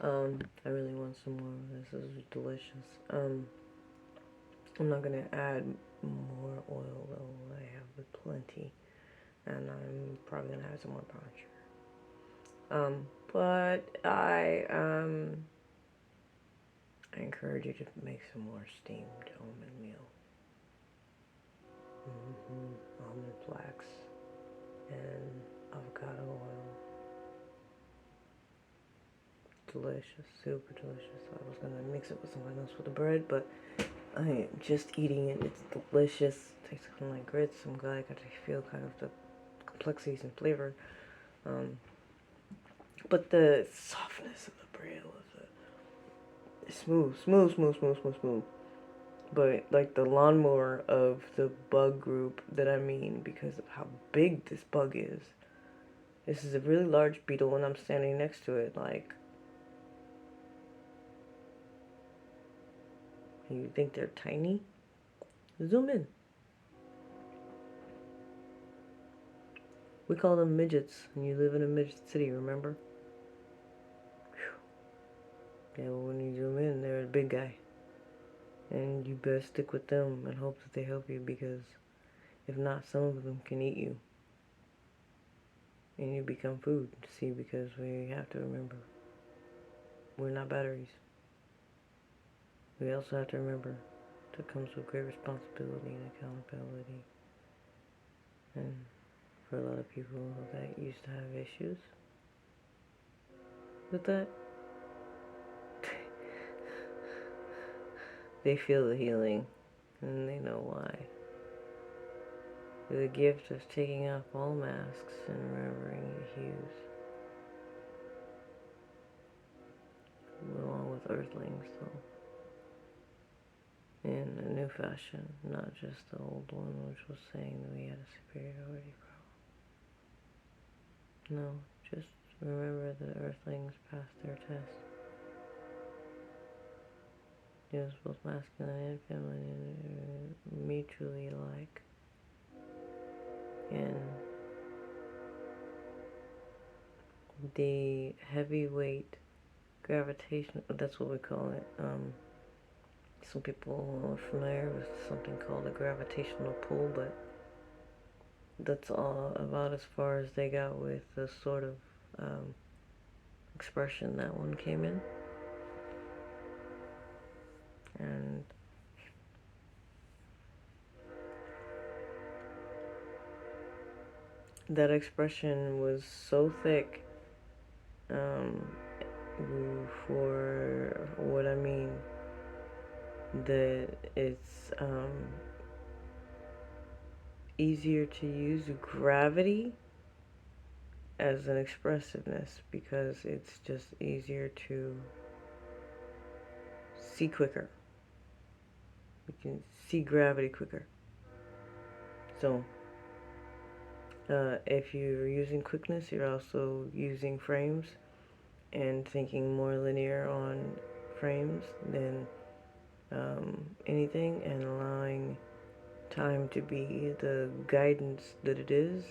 I really want some more of this. This is delicious. I'm not gonna add more oil though. I have plenty, and I'm probably gonna add some more brown sugar. But I encourage you to make some more steamed almond meal. Almond flax and avocado oil. Delicious, super delicious. I was gonna mix it with something else with the bread, but I am just eating it. It's delicious. Tastes kind of like grits. I'm glad I got to feel kind of the complexities and flavor. Um, but the softness of the bread was smooth, smooth, smooth, smooth, smooth, smooth. But like the lawnmower of the bug group that I mean, because of how big this bug is. This is a really large beetle, and I'm standing next to it. Like, you think they're tiny? Zoom in. We call them midgets, and you live in a midget city, remember? Whew. Yeah, well, when you zoom in, they're a big guy. And you best stick with them and hope that they help you, because if not, some of them can eat you. And you become food. See, because we have to remember, we're not batteries. We also have to remember that comes with great responsibility and accountability. And for a lot of people that used to have issues with that, they feel the healing and they know why. The gift of taking off all masks and remembering your hues, along with earthlings, though, in a new fashion, not just the old one, which was saying that we had a superiority problem. No, just remember that earthlings passed their test. It was both masculine and feminine, mutually alike. And the heavyweight gravitation, that's what we call it. Some people are familiar with something called a gravitational pull, but that's all about as far as they got with the sort of expression that one came in. And that expression was so thick, for what I mean, that it's easier to use gravity as an expressiveness, because it's just easier to see quicker. We can see gravity quicker. So if you're using quickness, you're also using frames and thinking more linear on frames than anything, and allowing time to be the guidance that it is,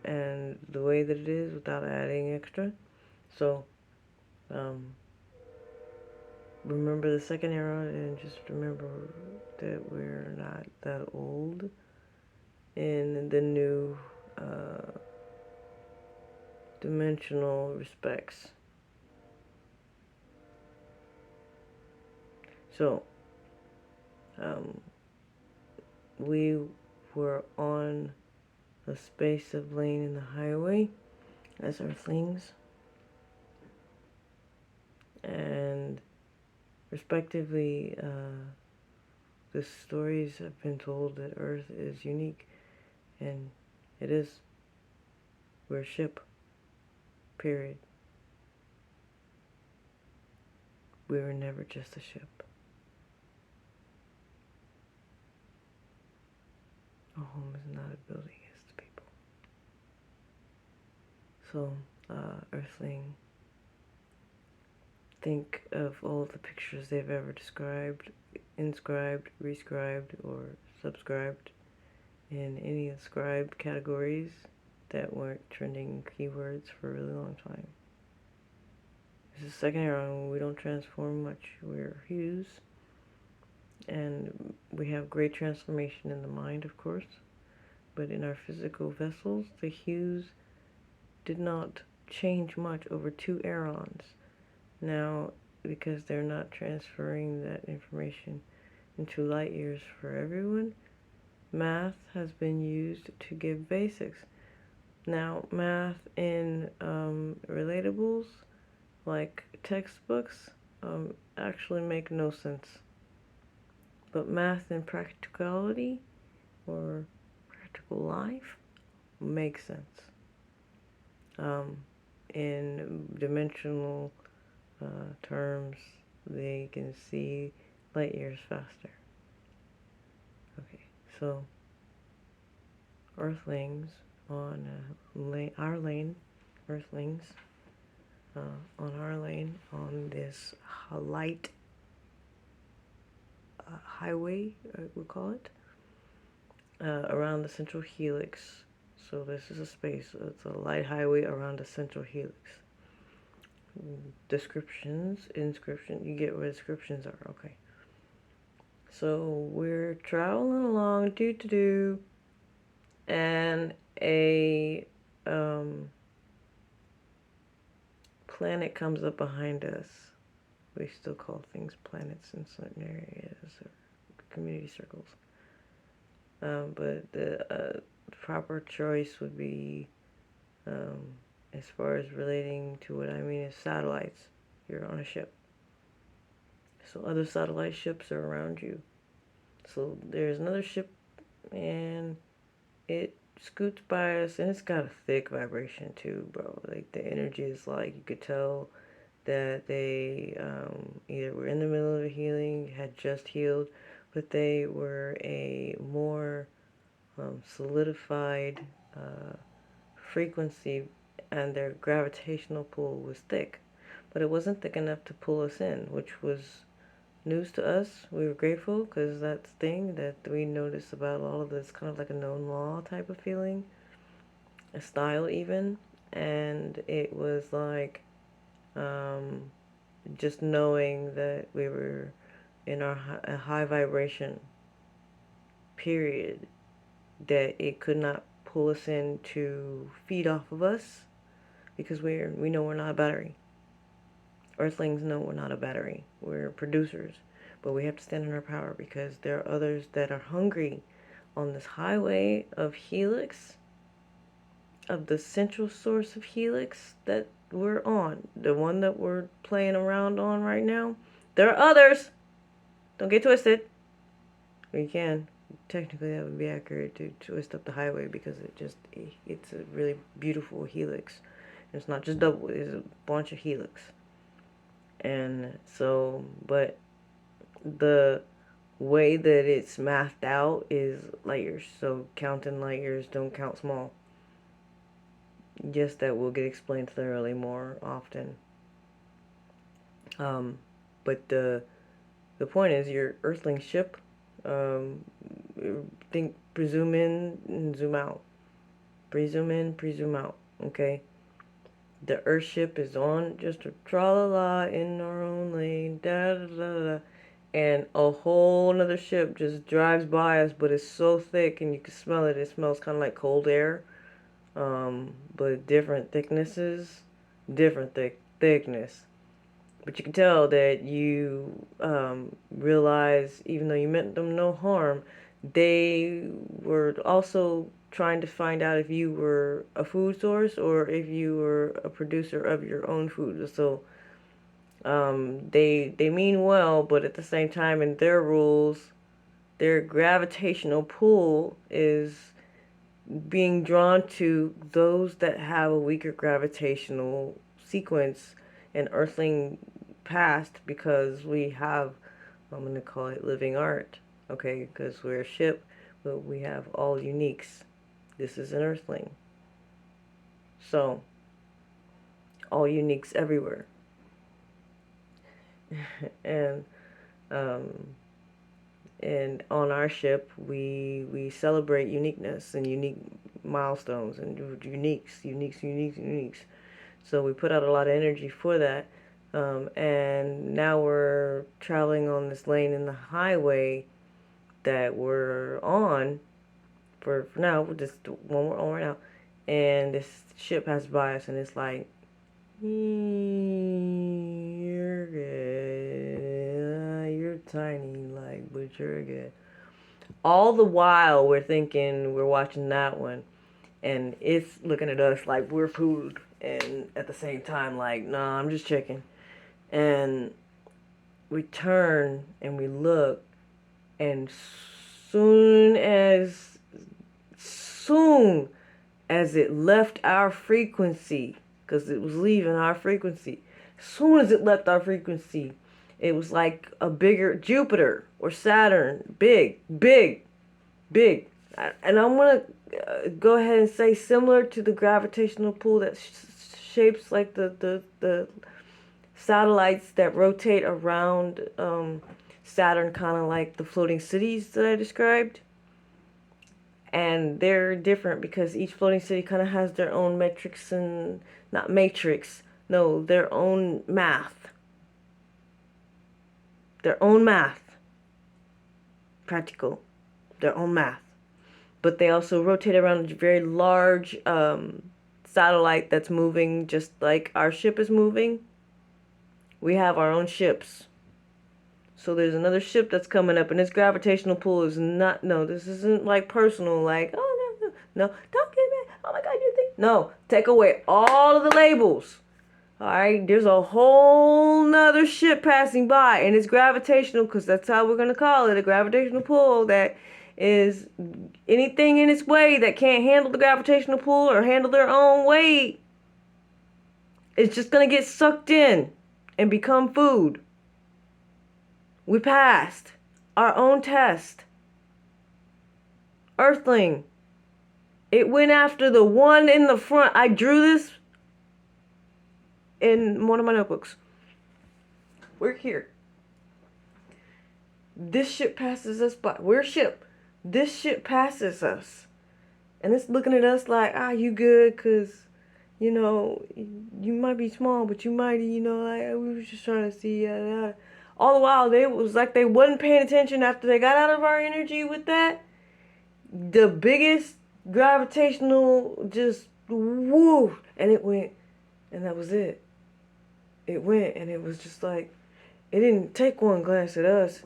and the way that it is, without adding extra. So remember the second era, and just remember that we're not that old in the new dimensional respects. So we were on a space of lane in the highway as earthlings, and respectively, the stories have been told that Earth is unique, and it is. We're a ship, period. We were never just a ship. A home is not a building, it's the people. So, Earthling, think of all the pictures they've ever described, inscribed, rescribed, or subscribed in any ascribed categories that weren't trending keywords for a really long time. This is second era. We don't transform much. We're hues. And we have great transformation in the mind, of course. But in our physical vessels, the hues did not change much over 2 erons. Now, because they're not transferring that information into light years for everyone, math has been used to give basics. Now, math in relatables, like textbooks, actually make no sense. But math in practicality or practical life makes sense. In dimensional terms, they can see light years faster. Okay, so Earthlings on our lane, Earthlings on our lane on this light highway, we call it, around the central helix. So this is a space. It's a light highway around the central helix. Descriptions, inscription. You get what descriptions are. Okay. So we're traveling along, and a planet comes up behind us. We still call things planets in certain areas or community circles. But the proper choice would be, as far as relating to what I mean is satellites. You're on a ship. So other satellite ships are around you. So there's another ship and it scoots by us and it's got a thick vibration too, bro. Like the energy is like, you could tell that they either were in the middle of a healing, had just healed, but they were a more solidified frequency, and their gravitational pull was thick. But it wasn't thick enough to pull us in, which was news to us. We were grateful because that's the thing that we noticed about all of this, kind of like a known law type of feeling, a style even. And it was like just knowing that we were in our high vibration period, that it could not pull us in to feed off of us because we know we're not a battery. Earthlings know we're not a battery. We're producers, but we have to stand in our power because there are others that are hungry on this highway of helix, of the central source of helix that we're on, the one that we're playing around on right now. There are others. Don't get twisted. We can. Technically, that would be accurate to twist up the highway because it's a really beautiful helix. It's not just double, it's a bunch of helix. And so, but the way that it's mathed out is light years. So counting light years, don't count small. Yes, that will get explained thoroughly more often. But the point is, your Earthling ship, presume in and zoom out. Presume in, presume out. Okay. The Earth ship is on just a tra-la-la in our own lane, da-da-da-da, and a whole nother ship just drives by us, but it's so thick and you can smell it. It smells kind of like cold air, but different thicknesses, different thickness. But you can tell that you realize, even though you meant them no harm, they were also trying to find out if you were a food source or if you were a producer of your own food. So they mean well, but at the same time, in their rules, their gravitational pull is being drawn to those that have a weaker gravitational sequence and earthling past, because we have, I'm going to call it living art, okay, because we're a ship, but we have all uniques. This is an earthling. So, all uniques everywhere. and and on our ship, we celebrate uniqueness and unique milestones and uniques. So we put out a lot of energy for that. And now we're traveling on this lane in the highway that we're on for now, just one we're on right now. And this ship passes by us, and it's like, you're good. You're tiny, like, but you're good. All the while, we're thinking we're watching that one, and it's looking at us like we're food, and at the same time, like, nah, I'm just checking. And we turn and we look, and soon as it left our frequency, because it was leaving our frequency, soon as it left our frequency, it was like a bigger Jupiter or Saturn, big, big, big. And I'm gonna go ahead and say similar to the gravitational pull that shapes like the satellites that rotate around Saturn, kind of like the floating cities that I described. And they're different because each floating city kind of has their own metrics and not matrix, no, their own math. Their own math. Practical. Their own math. But they also rotate around a very large satellite that's moving just like our ship is moving. We have our own ships. So there's another ship that's coming up, and this gravitational pull is not, no, this isn't like personal, like, oh, no, no, no, don't get me, oh my God, you think, no, take away all of the labels. All right, there's a whole nother ship passing by, and it's gravitational, because that's how we're going to call it, a gravitational pull that is anything in its way that can't handle the gravitational pull or handle their own weight. It's just going to get sucked in and become food. We passed our own test. Earthling. It went after the one in the front. I drew this in one of my notebooks. We're here. This ship passes us by. We're a ship. This ship passes us. And it's looking at us like, you good, because, you know, you might be small, but you mighty, you know, like, we were just trying to see, all the while, it was like they wasn't paying attention after they got out of our energy with that. The biggest gravitational just woo, and it went, and that was it. It went, and it was just like, it didn't take one glance at us.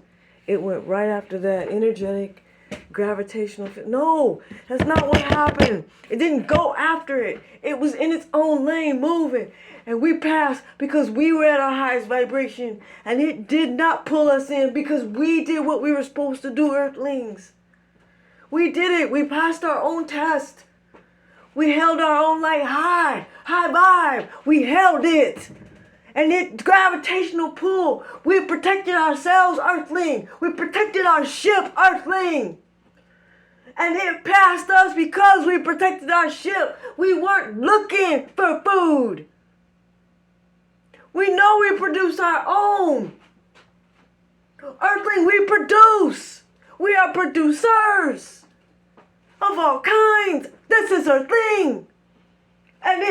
It went right after that energetic gravitational field. No, that's not what happened. It didn't go after it. It was in its own lane moving. And we passed because we were at our highest vibration. And it did not pull us in because we did what we were supposed to do, Earthlings. We did it. We passed our own test. We held our own like high vibe. We held it. And it gravitational pull. We protected ourselves, Earthling. We protected our ship, Earthling. And it passed us because we protected our ship. We weren't looking for food. We know we produce our own. Earthling, we produce. We are producers of all kinds. This is our thing. And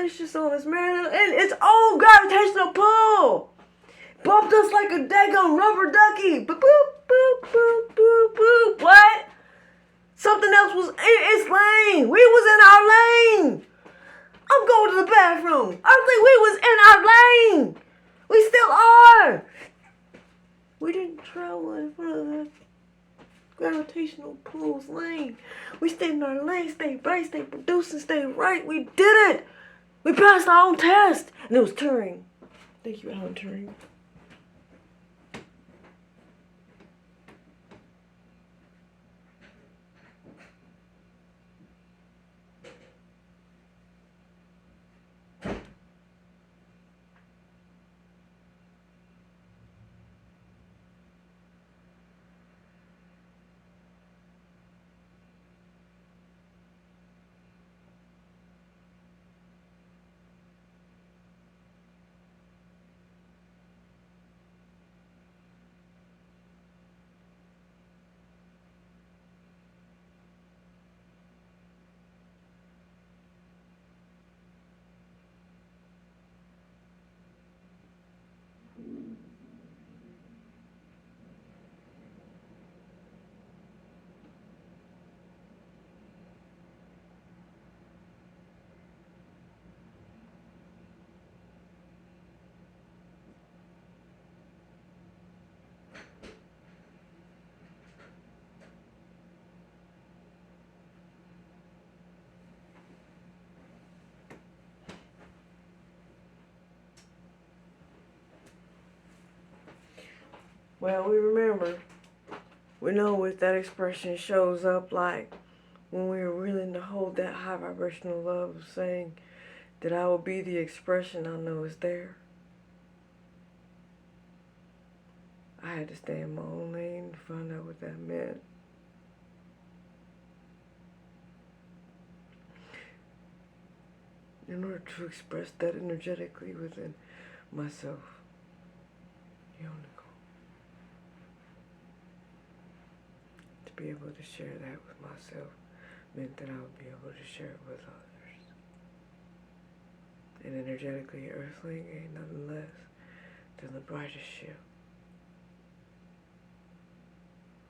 it's just on its merit and its own gravitational pull. Bumped us like a daggone rubber ducky. Boop, boop, boop, boop, boop, boop. What? Something else was in its lane. We was in our lane. I'm going to the bathroom. I think we was in our lane. We still are. We didn't travel in front of the gravitational pull's lane. We stayed in our lane, stayed bright, stayed producing, stayed right. We did it. We passed our own test. And it was Turing. Thank you, Alan Turing. Well, we remember. We know what that expression shows up like when we are willing to hold that high vibrational love of saying that I will be the expression I know is there. I had to stay in my own lane to find out what that meant. In order to express that energetically within myself. Yoniko. To be able to share that with myself meant that I would be able to share it with others. And energetically, Earthling ain't nothing less than the brightest ship.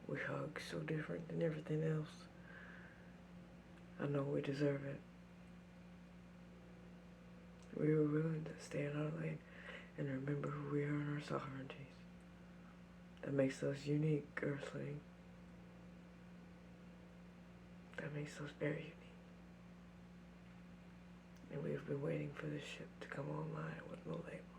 We hug so different than everything else. I know we deserve it. We were willing to stay in our lane and remember who we are and our sovereignties. That makes us unique, Earthling. That makes us very unique. And we've been waiting for this ship to come online with no label.